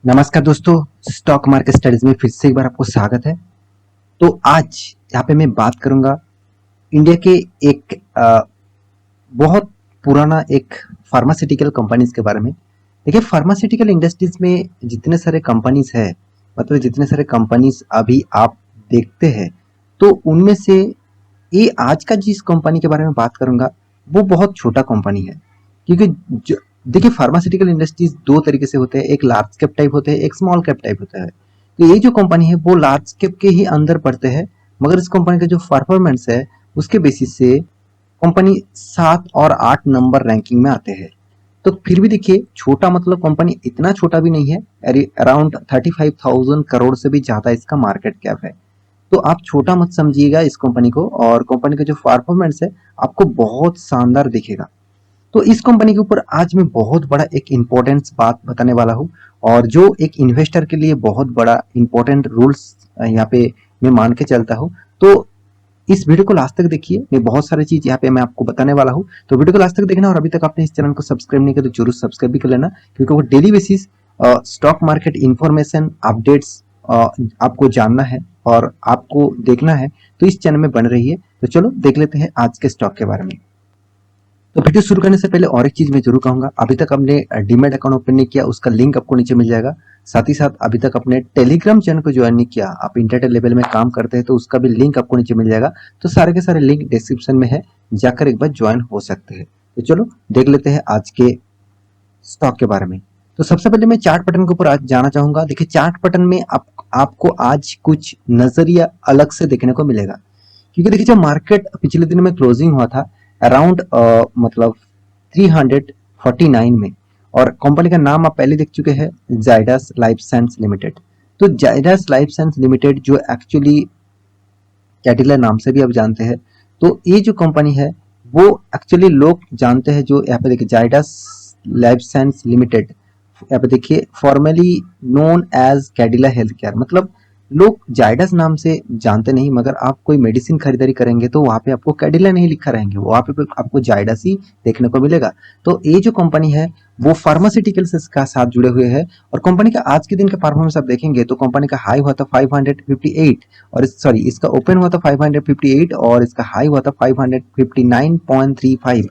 नमस्कार दोस्तों, stock market studies में फिर से एक बार आपको स्वागत है। तो आज यहाँ पे मैं बात करूंगा इंडिया के एक बहुत पुराना एक फार्मास्यूटिकल कंपनीज के बारे में। देखिए, फार्मास्यूटिकल इंडस्ट्रीज में जितने सारे कंपनीज है, मतलब जितने सारे कंपनीज अभी आप देखते हैं, तो उनमें से ये आज का जिस कंपनी के बारे में बात करूंगा वो बहुत छोटा कंपनी है। क्योंकि देखिए, फार्मास्यूटिकल इंडस्ट्रीज दो तरीके से होते हैं, एक लार्ज कैप टाइप होते हैं, एक स्मॉल कैप टाइप होता है। तो ये जो कंपनी है वो लार्ज कैप के ही अंदर पड़ते हैं, मगर इस कंपनी का जो परफॉर्मेंस है उसके बेसिस से कंपनी 7 और 8 नंबर रैंकिंग में आते हैं। तो फिर भी देखिए, छोटा मतलब कंपनी इतना छोटा भी नहीं है, अराउंड 35,000 करोड़ से भी ज्यादा इसका मार्केट कैप है। तो आप छोटा मत समझिएगा इस कंपनी को, और कंपनी का जो परफॉर्मेंस है आपको बहुत शानदार दिखेगा। तो इस कंपनी के ऊपर आज मैं बहुत बड़ा एक इम्पोर्टेंट बात बताने वाला हूँ, और जो एक इन्वेस्टर के लिए बहुत बड़ा इम्पोर्टेंट रूल्स यहाँ पे मैं मान के चलता हूँ। तो इस वीडियो को लास्ट तक देखिए, मैं बहुत सारी चीज यहाँ पे मैं आपको बताने वाला हूँ। तो वीडियो को लास्ट तक देखना, और अभी तक आपने इस चैनल को सब्सक्राइब नहीं किया तो जरूर सब्सक्राइब भी कर लेना, क्योंकि वो daily basis stock market information updates आपको जानना है और आपको देखना है, तो इस चैनल में बन रही है। तो चलो देख लेते हैं आज के स्टॉक के बारे में। तो वीडियो शुरू करने से पहले और एक चीज मैं जरूर कहूंगा, अभी तक आपने डीमैट अकाउंट ओपन नहीं किया, उसका लिंक आपको नीचे मिल जाएगा। साथ ही साथ अभी तक आपने टेलीग्राम चैनल को ज्वाइन नहीं किया, आप इंटरनेट लेवल में काम करते हैं, तो उसका भी लिंक आपको नीचे मिल जाएगा। तो सारे के सारे लिंक डिस्क्रिप्शन में है, जाकर एक बार ज्वाइन हो सकते हैं। तो चलो देख लेते हैं आज के स्टॉक के बारे में। तो सबसे पहले मैं चार्ट पैटर्न के ऊपर आज जाना चाहूंगा। देखिए, चार्ट पैटर्न में आपको आज कुछ नजरिया अलग से देखने को मिलेगा, क्योंकि देखिए, जब मार्केट पिछले दिन में क्लोजिंग हुआ था अराउंड मतलब 349 में, और कंपनी का नाम आप पहले देख चुके हैं, जाइडस लाइफ साइंस लिमिटेड। तो जाइडस लाइफ साइंस लिमिटेड जो एक्चुअली कैडिला नाम से भी आप जानते हैं, तो ये जो कंपनी है वो एक्चुअली लोग जानते हैं, जो यहाँ पे देखिए जाइडस लाइफ साइंस लिमिटेड, यहाँ पे देखिए formerly known as Cadila health care. मतलब लोग जाइडस नाम से जानते नहीं, मगर आप कोई मेडिसिन खरीदारी करेंगे तो वहां पे आपको कैडिला नहीं लिखा रहेंगे, वहां पे आपको जाइडस ही देखने को मिलेगा। तो ये जो कंपनी है वो फार्मास्यूटिकल्स का साथ जुड़े हुए हैं, और कंपनी का आज के दिन का परफॉर्मेंस आप देखेंगे तो कंपनी का हाई हुआ था 558, और सॉरी इसका ओपन हुआ था 558 और इसका हाई हुआ था 559.35।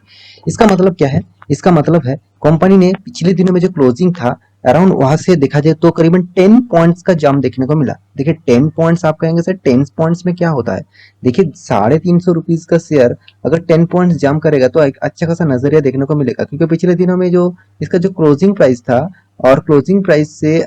इसका मतलब क्या है? इसका मतलब है कंपनी ने पिछले दिनों में जो क्लोजिंग था अराउंड, वहां से देखा जाए तो करीबन 10 पॉइंट्स का जंप देखने को मिला। देखिए 10 पॉइंट्स, आप कहेंगे सर 10 पॉइंट्स में क्या होता है? देखिए 350 रुपीज का शेयर अगर 10 पॉइंट्स जंप करेगा तो एक अच्छा खासा नजरिया देखने को मिलेगा, क्योंकि पिछले दिनों में जो इसका जो क्लोजिंग प्राइस था, और क्लोजिंग प्राइस से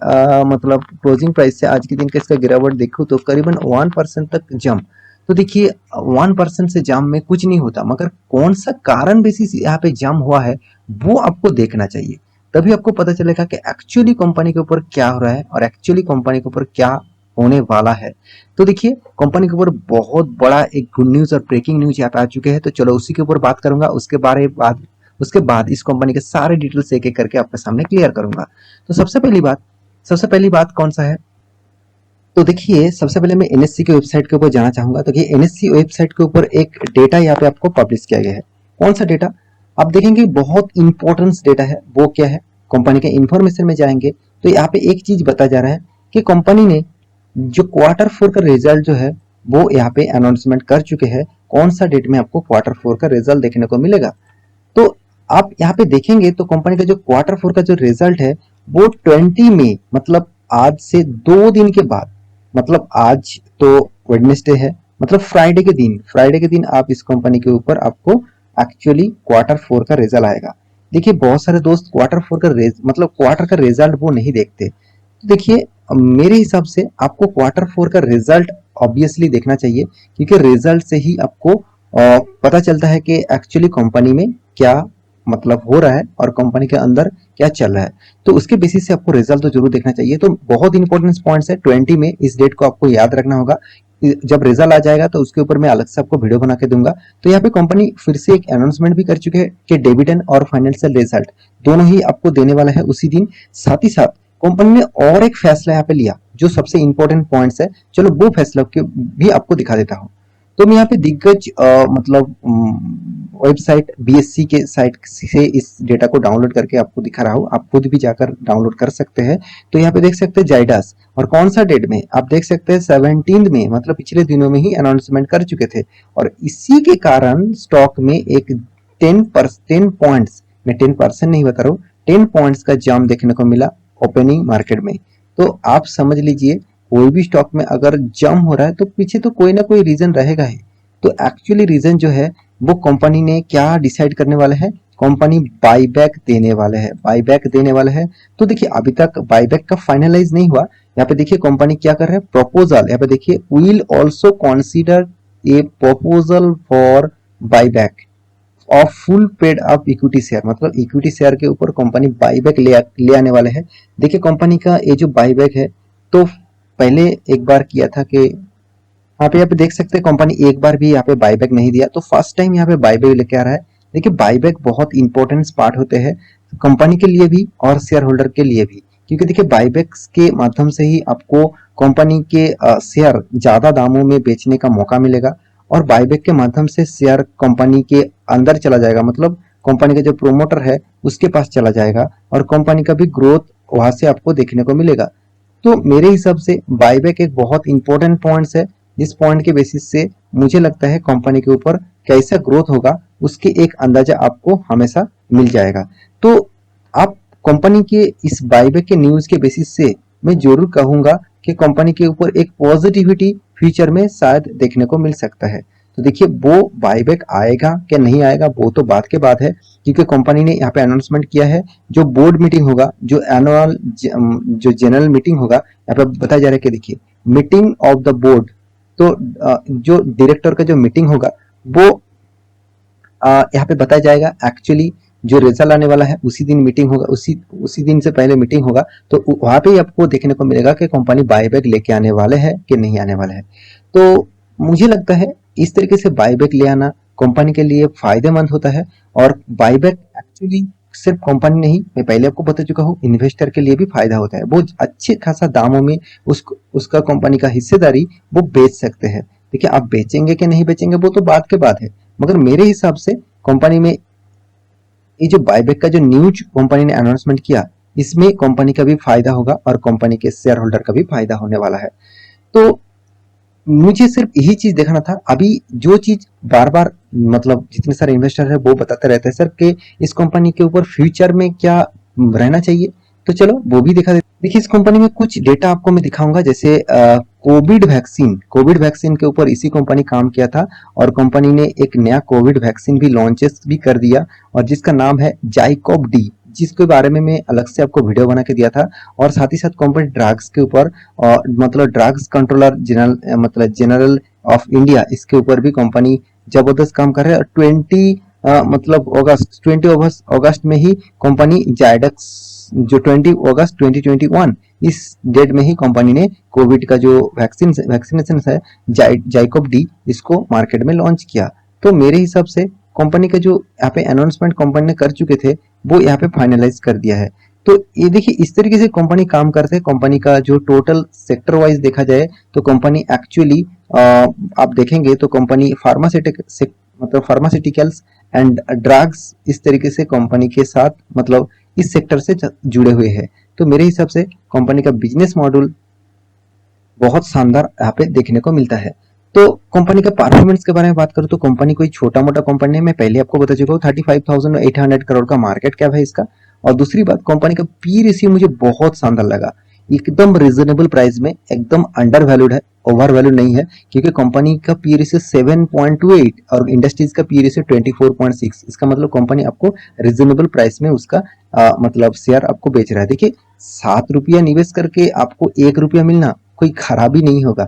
मतलब क्लोजिंग प्राइस से आज के दिन का इसका गिरावट देखूं तो करीबन 1% तक जंप। तो देखिए 1% से जंप में कुछ नहीं होता, मगर कौन सा कारण बेसिस यहाँ पे जंप हुआ है वो आपको देखना चाहिए। तभी आपको पता चलेगा कि एक्चुअली कंपनी के ऊपर क्या हो रहा है और एक्चुअली कंपनी के ऊपर क्या होने वाला है। तो देखिए, कंपनी के ऊपर बहुत बड़ा एक गुड न्यूज और ब्रेकिंग न्यूज यहाँ पे आ चुके हैं, तो चलो उसी के ऊपर बात करूंगा। उसके बाद इस कंपनी के सारे डिटेल्स एक एक करके आपके सामने क्लियर करूंगा। तो सबसे पहली बात कौन सा है? तो देखिए, सबसे पहले मैं एनएससी के वेबसाइट के ऊपर जाना चाहूंगा। तो ये एनएससी वेबसाइट के ऊपर एक डेटा यहाँ पे आपको पब्लिश किया गया है। कौन सा डेटा? आप देखेंगे बहुत इंपॉर्टेंट डेटा है। वो क्या है? कंपनी के इंफॉर्मेशन में जाएंगे तो यहाँ पे एक चीज बताया जा रहा है कि कंपनी ने जो क्वार्टर 4 का रिजल्ट जो है वो यहाँ पे अनाउंसमेंट कर चुके हैं। कौन सा डेट में आपको क्वार्टर 4 का रिजल्ट देखने को मिलेगा? तो आप यहाँ पे देखेंगे तो कंपनी का जो क्वार्टर 4 का जो रिजल्ट है वो 20 मई, मतलब आज से 2 दिन के बाद, मतलब आज तो वेडनेसडे है, मतलब फ्राइडे के दिन आप इस कंपनी के ऊपर आपको एक्चुअली क्वार्टर 4 का रिजल्ट आएगा। देखिए, बहुत सारे दोस्त क्वार्टर 4 का मतलब क्वार्टर का रिजल्ट वो नहीं देखते। तो देखिए, मेरे हिसाब से आपको क्वार्टर 4 का रिजल्ट ऑब्वियसली देखना चाहिए, क्योंकि रिजल्ट से ही आपको पता चलता है कि एक्चुअली कंपनी में क्या मतलब हो रहा है और कंपनी के अंदर क्या चल रहा है। तो उसके बेसिस से आपको रिजल्ट तो जरूर देखना चाहिए। तो बहुत इंपॉर्टेंट पॉइंट्स है 20 में, इस डेट को आपको याद रखना होगा। जब रिजल्ट आ जाएगा तो उसके ऊपर मैं अलग से आपको वीडियो बना के दूंगा। तो यहाँ पे कंपनी फिर से एक अनाउंसमेंट भी कर चुके हैं कि डिविडेंड और फाइनेंशियल रिजल्ट दोनों ही आपको देने वाला है उसी दिन। साथ ही साथ कंपनी ने और एक फैसला यहाँ पे लिया जो सबसे इंपॉर्टेंट पॉइंट्स है। चलो वो फैसला भी आपको दिखा देता हूँ। तो मैं यहाँ पे दिग्गज मतलब वेबसाइट बीएससी के साइट से इस डेटा को डाउनलोड करके आपको दिखा रहा हूँ, आप खुद भी जाकर डाउनलोड कर सकते हैं। तो यहाँ पे देख सकते हैं जाइडस, और कौन सा डेट में आप देख सकते हैं 17 में, मतलब पिछले दिनों में ही अनाउंसमेंट कर चुके थे, और इसी के कारण स्टॉक में एक 10 पॉइंट्स, मैं 10% नहीं बता रहा हूँ, 10 पॉइंट्स का जंप देखने को मिला ओपनिंग मार्केट में। तो आप समझ लीजिए कोई भी स्टॉक में अगर जंप हो रहा है तो पीछे तो कोई ना कोई रीजन रहेगा ही। तो एक्चुअली रीजन जो है वो कंपनी ने क्या डिसाइड करने वाला है, कंपनी बाईबैक देने वाला है, बाईबैक देने वाला है। तो देखिए अभी तक बाईबैक का फाइनलाइज नहीं हुआ। यहाँ पे देखिए कंपनी क्या कर रहा है, प्रपोजल, यहाँ पे देखिए will also consider a proposal for buyback of full paid up equity share, मतलब इक्विटी शेयर के ऊपर कंपनी बाईबैक ले आने वाले हैं। देखिए कंपनी का ये जो बाईबैक है, तो पहले एक बार किया था कि यहाँ पे देख सकते हैं कंपनी एक बार भी यहाँ पे बाईबैक नहीं दिया, तो फर्स्ट टाइम यहाँ पे बाईबैक लेके आ रहा है। देखिए बाईबैक बहुत इंपॉर्टेंट पार्ट होते हैं कंपनी के लिए भी और शेयर होल्डर के लिए भी, क्योंकि देखिए बाईबैक्स के माध्यम से ही आपको कंपनी के शेयर ज्यादा दामों में बेचने का मौका मिलेगा, और बाईबैक के माध्यम से शेयर कंपनी के अंदर चला जाएगा, मतलब कंपनी का जो प्रोमोटर है उसके पास चला जाएगा, और कंपनी का भी ग्रोथ वहां से आपको देखने को मिलेगा। तो मेरे हिसाब से बाईबैक एक बहुत इंपॉर्टेंट पॉइंट्स है, जिस पॉइंट के बेसिस से मुझे लगता है कंपनी के ऊपर कैसा ग्रोथ होगा उसके एक अंदाजा आपको हमेशा मिल जाएगा। तो आप कंपनी के इस बाईबैक के न्यूज के बेसिस से मैं जरूर कहूंगा कि कंपनी के ऊपर एक पॉजिटिविटी फ्यूचर में शायद देखने को मिल सकता है। तो देखिए वो बाईबैक आएगा क्या नहीं आएगा वो तो बात के बाद है, क्योंकि कंपनी ने यहाँ पे अनाउंसमेंट किया है जो बोर्ड मीटिंग होगा, जो एनुअल जो जनरल मीटिंग होगा, यहाँ पे बताया जा रहा है कि देखिए मीटिंग ऑफ द बोर्ड, तो जो डायरेक्टर का जो मीटिंग होगा वो यहाँ पे बताया जाएगा। एक्चुअली जो रिजल्ट आने वाला है उसी दिन मीटिंग होगा, उसी दिन से पहले मीटिंग होगा, तो वहां पे ही आपको देखने को मिलेगा कि कंपनी बाईबैक लेके आने वाले हैं कि नहीं आने वाले हैं। तो मुझे लगता है इस तरीके से बाईबैक ले आना कंपनी के लिए फायदेमंद होता है, और बाईबैक एक्चुअली सिर्फ कंपनी नहीं, मैं पहले आपको बता चुका हूँ, इन्वेस्टर के लिए भी फायदा होता है, वो अच्छे खासा दामों में उसका कंपनी का हिस्सेदारी वो बेच सकते हैं। देखिए आप बेचेंगे कि नहीं बेचेंगे वो तो बात के बाद है, मगर मेरे हिसाब से कंपनी में ये जो बायबैक का जो न्यूज कंपनी ने अनाउंसमेंट किया, इसमें कंपनी का भी फायदा होगा और कंपनी के शेयर होल्डर का भी फायदा होने वाला है। तो मुझे सिर्फ यही चीज देखना था। अभी जो चीज बार बार मतलब जितने सारे इन्वेस्टर है वो बताते रहते हैं सर कि इस कंपनी के ऊपर फ्यूचर में क्या रहना चाहिए, तो चलो वो भी दिखा देते। देखिए इस कंपनी में कुछ डेटा आपको मैं दिखाऊंगा, जैसे कोविड वैक्सीन के ऊपर इसी कंपनी काम किया था, और कंपनी ने एक नया कोविड वैक्सीन भी लॉन्चेस भी कर दिया, और जिसका नाम है जाइकोव डी, जिसके बारे में मैं अलग से आपको वीडियो बना के दिया था। और साथ ही साथ कंपनी ड्रग्स के ऊपर मतलब drugs controller general of India, इसके ऊपर भी कंपनी जबरदस्त काम कर रहा है। और 20 अगस्त में ही कंपनी जायडक्स, जो 20 अगस्त 2021 इस डेट में ही कंपनी ने कोविड का जो वैक्सीनेशन है जाइकोव डी, इसको मार्केट में लॉन्च किया। तो मेरे हिसाब से कंपनी का जो यहाँ पे अनाउंसमेंट कंपनी ने कर चुके थे वो यहाँ पे फाइनलाइज कर दिया है। तो ये देखिए इस तरीके से कंपनी काम करते हैं। कंपनी का जो टोटल सेक्टर वाइज देखा जाए तो कंपनी एक्चुअली आप देखेंगे तो कंपनी फार्मास्यूटिकल्स एंड ड्रग्स इस तरीके से कंपनी के साथ मतलब इस सेक्टर से जुड़े हुए हैं। तो मेरे हिसाब से कंपनी का बिजनेस मॉडल बहुत शानदार यहाँ पे देखने को मिलता है। तो कंपनी का परफॉर्मेंस के बारे में बात करूं तो कंपनी कोई छोटा मोटा कंपनी है, मैं पहले आपको बता चुका हूँ 35,800 करोड़ का मार्केट कैप है इसका। और दूसरी बात कंपनी का पी रेशियो मुझे बहुत शानदार लगा, एकदम रिजनेबल प्राइस में, एकदम अंडर वैल्यूड है, ओवर वैल्यू नहीं है, क्योंकि कंपनी का पी रेशियो 7.28 और इंडस्ट्रीज का पी रेशियो 24.6। इसका मतलब कंपनी आपको रिजनेबल प्राइस में उसका मतलब शेयर आपको बेच रहा है। देखिए 7 रुपया निवेश करके आपको 1 रुपया मिलना कोई खराबी नहीं होगा।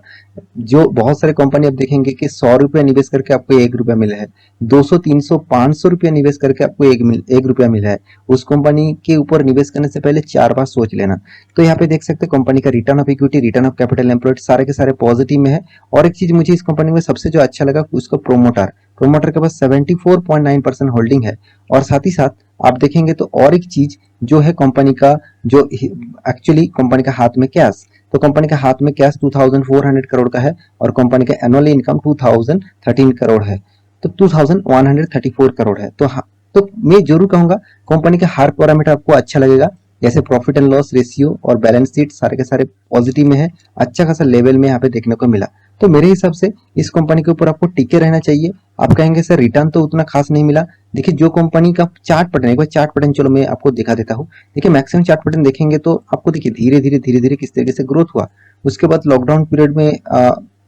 जो बहुत सारे कंपनी आप देखेंगे कि 100 रुपया निवेश करके आपको 1 रुपया मिला है, 200 300 500 रुपया निवेश करके आपको 1 रुपया मिला है। उस कंपनी के ऊपर निवेश करने से पहले 4 बार सोच लेना। तो यहाँ पे देख सकते हैं कंपनी का return of equity, return of capital employed सारे के सारे पॉजिटिव में है। और एक चीज मुझे इस कंपनी में सबसे जो अच्छा लगा उसका प्रोमोटर के पास 74.9% होल्डिंग है। और साथ ही साथ आप देखेंगे तो और एक चीज जो है कंपनी का, जो एक्चुअली कंपनी का हाथ में कैश, तो कंपनी का हाथ में कैश 2400 करोड़ का है और कंपनी का एनुअल इनकम 2013 करोड़ है। तो 2134 करोड़ है। तो हाँ, तो मैं जरूर कहूंगा कंपनी का हर पैरामीटर आपको अच्छा लगेगा, जैसे प्रॉफिट एंड लॉस रेशियो और बैलेंस शीट सारे के सारे पॉजिटिव में है, अच्छा खासा लेवल में यहाँ पे देखने को मिला। तो मेरे हिसाब से इस कंपनी के ऊपर आपको टिके रहना चाहिए। आप कहेंगे सर रिटर्न तो उतना खास नहीं मिला। देखिए जो कंपनी का चार्ट पैटर्न, एक बार चार्ट पैटर्न चलो मैं आपको दिखा देता हूँ। देखिए मैक्सिमम चार्ट पैटर्न देखेंगे तो आपको देखिए धीरे धीरे किस तरीके से ग्रोथ हुआ। उसके बाद लॉकडाउन पीरियड में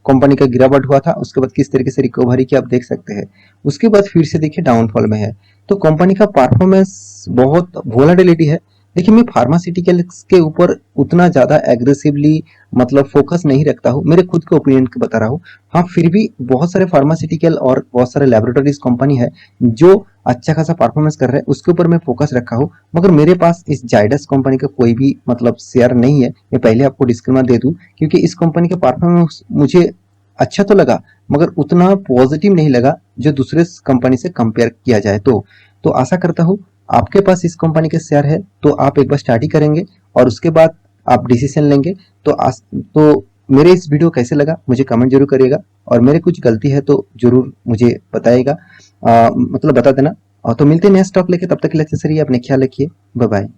कंपनी का गिरावट हुआ था, उसके बाद किस तरीके से रिकवरी की आप देख सकते हैं। उसके बाद फिर से देखिए डाउनफॉल में है। तो कंपनी का परफॉर्मेंस बहुत वोलाटिलिटी है। देखिए मैं फार्मास्यूटिकल्स के ऊपर उतना ज्यादा एग्रेसिवली मतलब फोकस नहीं रखता हूँ, मेरे खुद के ओपिनियन के बता रहा हूँ। हाँ फिर भी बहुत सारे फार्मास्यूटिकल और बहुत सारे लेबोरेटरीज कंपनी है जो अच्छा खासा परफॉर्मेंस कर रहे हैं, उसके ऊपर मैं फोकस रखा हूँ। मगर मेरे पास इस जाइडस कंपनी का कोई भी मतलब शेयर नहीं है, मैं पहले आपको डिस्क्लेमर दे दूं, क्योंकि इस कंपनी का परफॉर्मेंस मुझे अच्छा तो लगा मगर उतना पॉजिटिव नहीं लगा जो दूसरे कंपनी से कंपेयर किया जाए। तो आशा करता हूँ आपके पास इस कंपनी के शेयर है तो आप एक बार स्टडी करेंगे और उसके बाद आप डिसीजन लेंगे। तो मेरे इस वीडियो कैसे लगा मुझे कमेंट जरूर करिएगा, और मेरे कुछ गलती है तो जरूर मुझे बताइएगा, मतलब बता देना। तो मिलते हैं नया स्टॉक लेके, तब तक के लिए अच्छे से रहिए, अपने ख्याल रखिए, बाय बाय।